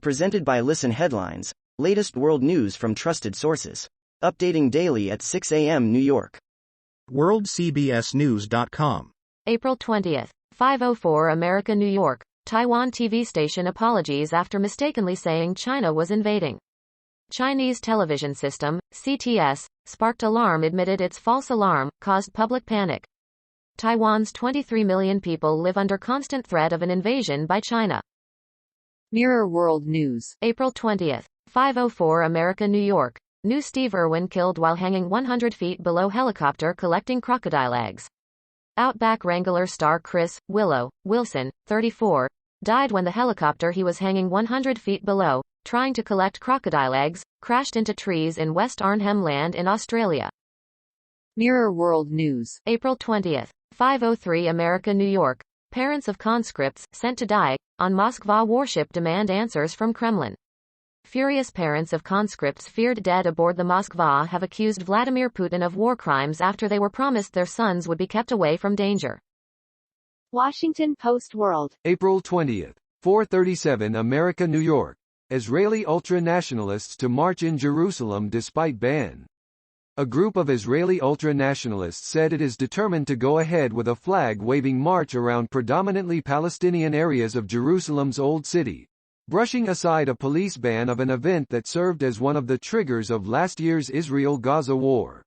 Presented by Listen Headlines, latest world news from trusted sources. Updating daily at 6 a.m. New York. WorldCBSNews.com. April 20th, 5:04 America, New York. Taiwan TV station apologies after mistakenly saying China was invading. Chinese television system, CTS, sparked alarm, admitted its false alarm, caused public panic. Taiwan's 23 million people live under constant threat of an invasion by China. Mirror World News. April 20th, 5:04 America, New York. New Steve Irwin killed while hanging 100 feet below helicopter collecting crocodile eggs. Outback Wrangler star Chris Wilson, 34, died when the helicopter he was hanging 100 feet below, trying to collect crocodile eggs, crashed into trees in West Arnhem Land in Australia. Mirror World News. April 20th, 5:03 America, New York. Parents of conscripts, sent to die, on Moskva warship demand answers from Kremlin. Furious parents of conscripts feared dead aboard the Moskva have accused Vladimir Putin of war crimes after they were promised their sons would be kept away from danger. Washington Post World. April 20th, 4:37 America, New York. Israeli ultra-nationalists to march in Jerusalem despite ban. A group of Israeli ultra-nationalists said it is determined to go ahead with a flag-waving march around predominantly Palestinian areas of Jerusalem's Old City, brushing aside a police ban of an event that served as one of the triggers of last year's Israel-Gaza war.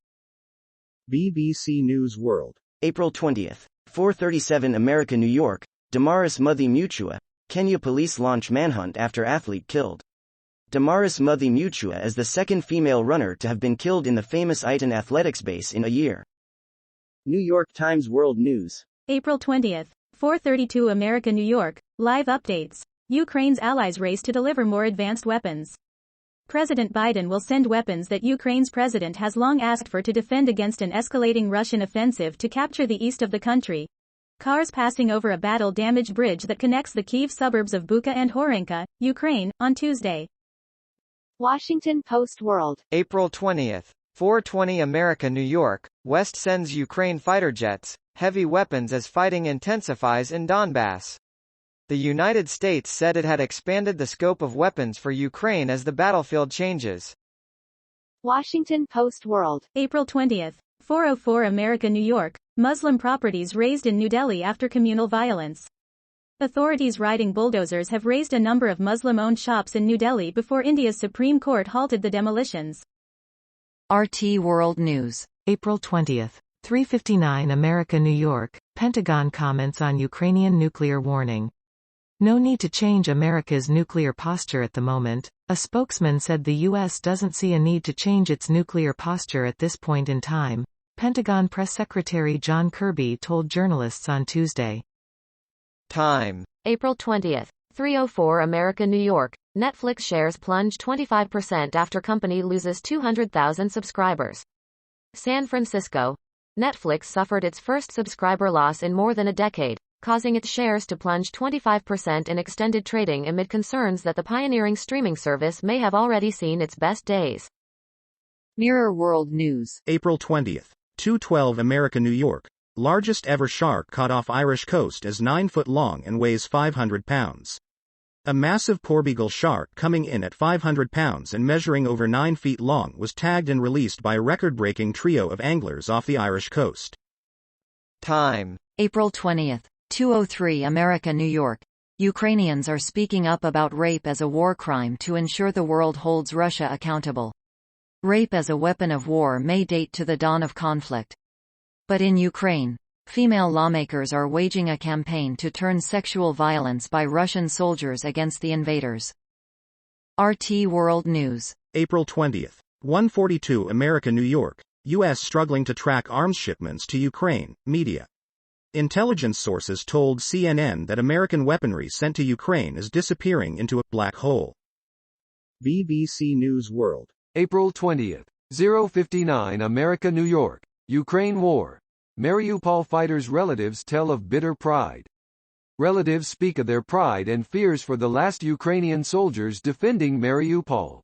BBC News World. April 20th, 4:37 America, New York. Damaris Muthi Mutua, Kenya police launch manhunt after athlete killed. Damaris Muthi Mutua is the second female runner to have been killed in the famous Iton athletics base in a year. New York Times World News. April 20th, 4:32 America, New York. Live updates. Ukraine's allies race to deliver more advanced weapons. President Biden will send weapons that Ukraine's president has long asked for to defend against an escalating Russian offensive to capture the east of the country. Cars passing over a battle-damaged bridge that connects the Kyiv suburbs of Bucha and Horenka, Ukraine, on Tuesday. Washington Post World. April 20th, 4:20 America, New York. West sends Ukraine fighter jets, heavy weapons as fighting intensifies in Donbass. The United States said it had expanded the scope of weapons for Ukraine as the battlefield changes. Washington Post World. April 20th, 4:04 America, New York. Muslim properties razed in New Delhi after communal violence. Authorities riding bulldozers have razed a number of Muslim-owned shops in New Delhi before India's Supreme Court halted the demolitions. RT World News. April 20th, 3:59 America, New York. Pentagon comments on Ukrainian nuclear warning. No need to change America's nuclear posture at the moment. A spokesman said the U.S. doesn't see a need to change its nuclear posture at this point in time, Pentagon Press Secretary John Kirby told journalists on Tuesday. Time. April 20th, 3:04 America, New York. Netflix shares plunge 25% after company loses 200,000 subscribers. San Francisco. Netflix suffered its first subscriber loss in more than a decade, causing its shares to plunge 25% in extended trading amid concerns that the pioneering streaming service may have already seen its best days. Mirror World News. April 20th, 2:12 America, New York. Largest ever shark caught off Irish coast is 9 foot long and weighs 500 pounds. A massive porbeagle shark coming in at 500 pounds and measuring over 9 feet long was tagged and released by a record-breaking trio of anglers off the Irish coast. Time. April 20th, 2:03 America, New York. Ukrainians are speaking up about rape as a war crime to ensure the world holds Russia accountable. Rape as a weapon of war may date to the dawn of conflict. But in Ukraine, female lawmakers are waging a campaign to turn sexual violence by Russian soldiers against the invaders. RT World News. April 20th, 1:42 America, New York. U.S. struggling to track arms shipments to Ukraine, media. Intelligence sources told CNN that American weaponry sent to Ukraine is disappearing into a black hole. BBC News World. April 20th, 0:59 America, New York. Ukraine war. Mariupol fighters' relatives tell of bitter pride. Relatives speak of their pride and fears for the last Ukrainian soldiers defending Mariupol.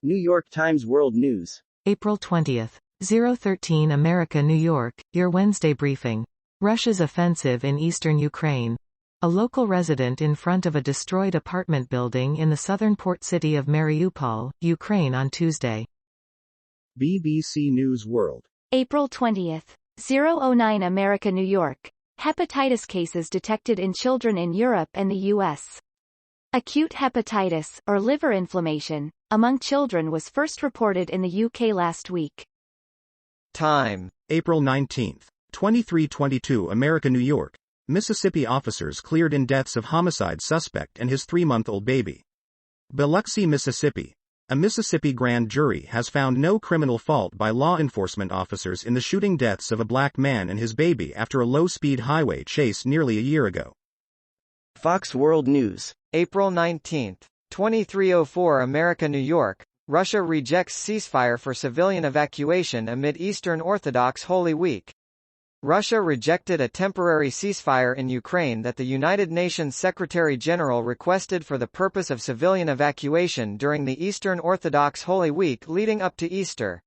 New York Times World News. April 20th, 013 America, New York. Your Wednesday briefing. Russia's offensive in eastern Ukraine. A local resident in front of a destroyed apartment building in the southern port city of Mariupol, Ukraine on Tuesday. BBC News World. April 20. 009 America, New York. Hepatitis cases detected in children in Europe and the U.S. Acute hepatitis, or liver inflammation, among children was first reported in the UK last week. Time. April 19. 23:22 America, New York. Mississippi officers cleared in deaths of homicide suspect and his 3-month-old baby. Biloxi, Mississippi. A Mississippi grand jury has found no criminal fault by law enforcement officers in the shooting deaths of a black man and his baby after a low-speed highway chase nearly a year ago. Fox World News. April 19. 23:04 America, New York. Russia rejects ceasefire for civilian evacuation amid Eastern Orthodox Holy Week. Russia rejected a temporary ceasefire in Ukraine that the United Nations Secretary-General requested for the purpose of civilian evacuation during the Eastern Orthodox Holy Week leading up to Easter.